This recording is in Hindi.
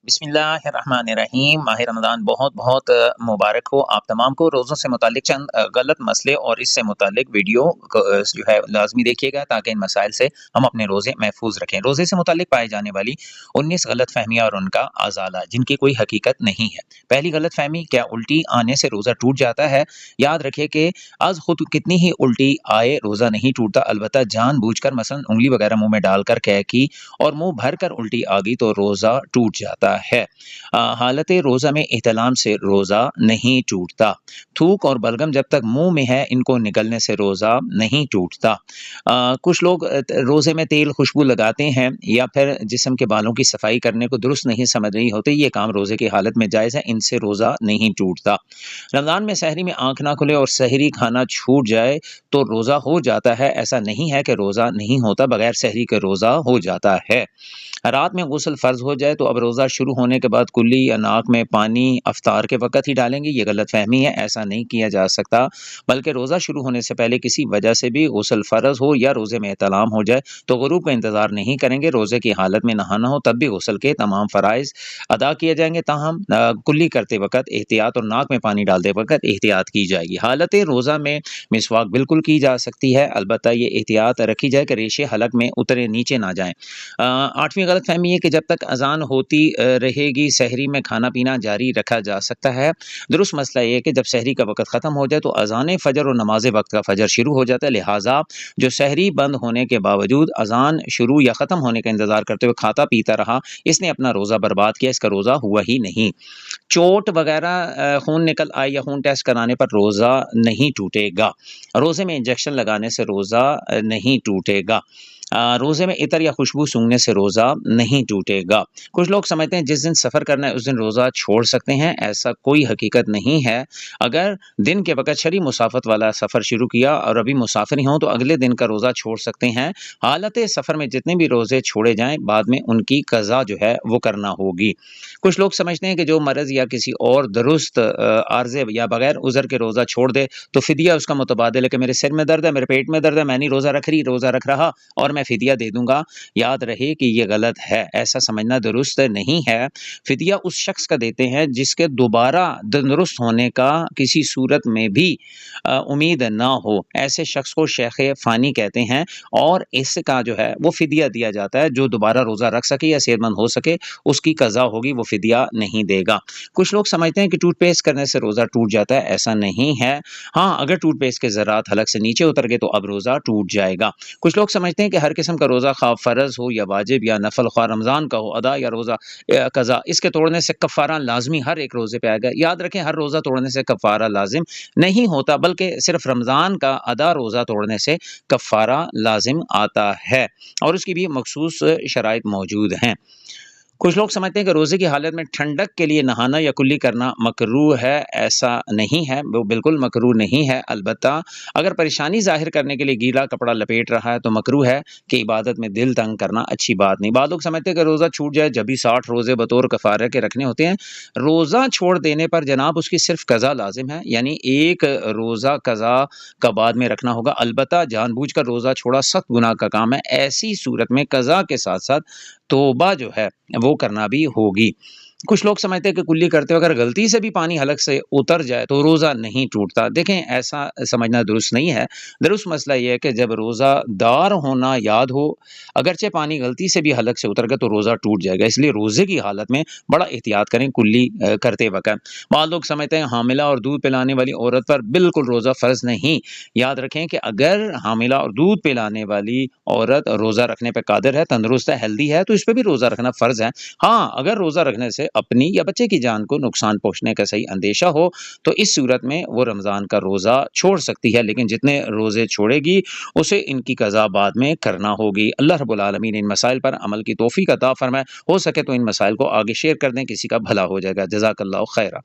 बिस्मिल्लाहिर्रहमानिर्रहीम। माह रमज़ान बहुत-बहुत मुबारक हो आप तमाम को। रोज़ों से मुताल्लिक चंद गलत मसले और इससे मुताल्लिक वीडियो जो है लाज़मी देखिएगा ताकि इन मसाइल से हम अपने रोज़े महफूज़ रखें। रोज़े से मुताल्लिक पाई जाने वाली 19 गलतफ़हमियाँ और उनका अज़ाला जिनकी कोई हकीकत नहीं है। पहली गलतफ़हमी, क्या उल्टी आने से रोज़ा टूट जाता है? याद रखिए कि आज खुद कितनी ही उल्टी आए रोज़ा नहीं टूटता, अलबत्ता जानबूझकर मसलन उँगली वगैरह मुँह में डालकर कैं की और मुँह भरकर उल्टी आ गई तो रोज़ा टूट जाता है। हालत रोज़ा में एहतिलाम से रोज़ा नहीं टूटता। थूक और बलगम जब तक मुँह में है इनको निगलने से रोज़ा नहीं टूटता। कुछ लोग रोज़े में तेल खुशबू लगाते हैं या फिर जिस्म के बालों की सफाई करने को दुरुस्त नहीं समझ रही होते, ये काम रोज़े की हालत में जायज़ है, इनसे रोज़ा नहीं टूटता। रमज़ान में सहरी में आँख ना खुले और सहरी खाना छूट जाए तो रोज़ा हो जाता है, ऐसा नहीं है कि रोज़ा नहीं होता, बगैर सहरी के रोज़ा हो जाता है। रात में गुस्ल फ़र्ज़ हो जाए तो अब रोज़ा शुरू होने के बाद कुल्ली या नाक में पानी इफ्तार के वक़्त ही डालेंगे, ये गलतफ़हमी है, ऐसा नहीं किया जा सकता। बल्कि रोज़ा शुरू होने से पहले किसी वजह से भी गुस्ल फ़र्ज़ हो या रोज़े में एहतलाम हो जाए तो गुरूब का इंतज़ार नहीं करेंगे, रोज़े की हालत में नहाना हो तब भी गुस्ल के तमाम फ़राइज़ अदा किए जाएँगे। ताहम कुल्ली करते वक़्त एहतियात और नाक में पानी डालते वक़्त एहतियात की जाएगी। हालत रोज़ा में मिसवाक बिल्कुल की जा सकती है, अलबत्ता ये एहतियात रखी जाए कि रेशे हलक में उतरे नीचे ना जाएँ। 8वीं गलतफ़हमी है कि जब तक अज़ान होती रहेगी सहरी में खाना-पीना जारी रखा जा सकता है। दुरुस्त मसला ये है कि जब सहरी का वक़्त ख़त्म हो जाए तो अज़ान फ़जर और नमाज़ वक़्त का फ़जर शुरू हो जाता है, लिहाज़ा जो सहरी बंद होने के बावजूद अज़ान शुरू या ख़त्म होने का इंतज़ार करते हुए खाता-पीता रहा, इसने अपना रोज़ा बर्बाद किया, इसका रोज़ा हुआ ही नहीं। चोट वगैरह खून निकल आए या खून टेस्ट कराने पर रोज़ा नहीं टूटेगा। रोज़े में इंजेक्शन लगाने से रोज़ा नहीं टूटेगा। रोज़े में इतर या खुशबू सूंघने से रोज़ा नहीं टूटेगा। कुछ लोग समझते हैं जिस दिन सफ़र करना है उस दिन रोज़ा छोड़ सकते हैं, ऐसा कोई हकीकत नहीं है। अगर दिन के वक़्त शरी मुसाफ़त वाला सफ़र शुरू किया और अभी मुसाफ़िर ही हों तो अगले दिन का रोज़ा छोड़ सकते हैं। हालत सफ़र में जितने भी रोज़े छोड़े जाएँ बाद में उनकी क़ज़ा जो है वो करना होगी। कुछ लोग समझते हैं कि जो मर्ज़ या किसी और दुरुस्त आर्ज़े या बगैर उज़र के रोज़ा छोड़ दे तो फ़िदिया उसका मुतबादिल है कि मेरे सिर में दर्द है, मेरे पेट में दर्द है, मैं नहीं रोज़ा रख रहा और मैं फ़िदिया दे दूँगा। याद रहे कि ये गलत है, ऐसा समझना दुरुस्त नहीं है। फ़िदिया उस शख्स का देते हैं जिसके दोबारा तंदुरुस्त होने का किसी सूरत में भी उम्मीद ना हो। ऐसे शख्स को शेख़ फ़ानी कहते हैं और इसका जो है वो फ़िदिया दिया जाता है। जो दोबारा रोज़ा रख सके या सेहतमंद हो सके उसकी क़ज़ा होगी, वो फ़िदिया नहीं देगा। कुछ लोग समझते हैं कि टूथपेस्ट करने से रोज़ा टूट जाता है, ऐसा नहीं है। हाँ, अगर टूथपेस्ट के ज़रात हलक से नीचे उतर गए तो अब रोज़ा टूट जाएगा। कुछ लोग समझते हैं कि हर किस्म का रोज़ा ख़्वाह फ़र्ज़ हो या वाजिब या नफ़ल, ख़्वाह रमज़ान का हो, अदा या रोज़ा क़ज़ा, इसके तोड़ने से कफ़ारा लाज़मी हर एक रोज़े पे आएगा। याद रखें हर रोज़ा तोड़ने से कफ़ारा लाज़िम नहीं होता, बल्कि सिर्फ़ रमज़ान का अदा रोज़ा तोड़ने से कफ़ारा लाज़िम आता है और उसकी भी मख़सूस शराइत मौजूद हैं। कुछ लोग समझते हैं कि रोज़े की हालत में ठंडक के लिए नहाना या कुल्ली करना मकरूह है, ऐसा नहीं है, वो बिल्कुल मकरूह नहीं है। अलबत्ता अगर परेशानी ज़ाहिर करने के लिए गीला कपड़ा लपेट रहा है तो मकरूह है कि इबादत में दिल तंग करना अच्छी बात नहीं। बाद लोग समझते हैं कि रोज़ा छूट जाए जब भी 60 रोज़े बतौर कफ़ारा के रखने होते हैं। रोज़ा छोड़ देने पर जनाब उसकी सिर्फ़ क़ज़ा लाज़िम है, यानी एक रोज़ा क़ज़ा का बाद में रखना होगा। अलबत्ता जानबूझकर रोज़ा छोड़ा सख्त गुनाह का काम है, ऐसी सूरत में क़ज़ा के साथ-साथ तौबा जो है वो करना भी होगी। कुछ लोग समझते हैं कि कुल्ली करते वक़्त अगर गलती से भी पानी हलक से उतर जाए तो रोज़ा नहीं टूटता। देखें ऐसा समझना दुरुस्त नहीं है। दुरुस्त मसला ये है कि जब रोज़ादार होना याद हो, अगरचे पानी गलती से भी हलक से उतर गया तो रोज़ा टूट जाएगा। इसलिए रोज़े की हालत में बड़ा एहतियात करें कुल्ली करते वक़्त। बाद लोग समझते हैं हामिला और दूध पिलाने वाली औरत पर बिल्कुल रोज़ा फ़र्ज़ नहीं। याद रखें कि अगर हामिला और दूध पिलाने वाली औरत रोज़ा रखने पे कादिर है, तंदुरुस्त है, हेल्दी है तो इस पे भी रोज़ा रखना फ़र्ज़ है। हाँ, अगर रोज़ा रखने से अपनी या बच्चे की जान को नुकसान पहुँचने का सही अंदेशा हो तो इस सूरत में वो रमज़ान का रोज़ा छोड़ सकती है, लेकिन जितने रोज़े छोड़ेगी उसे इनकी क़ज़ा बाद में करना होगी। अल्लाह रब्बुल आलमीन इन मसाइल पर अमल की तौफ़ीक अता फ़रमाए। हो सके तो इन मसाइल को आगे शेयर कर दें, किसी का भला हो जाएगा। जज़ाकल्लाहु खैरा।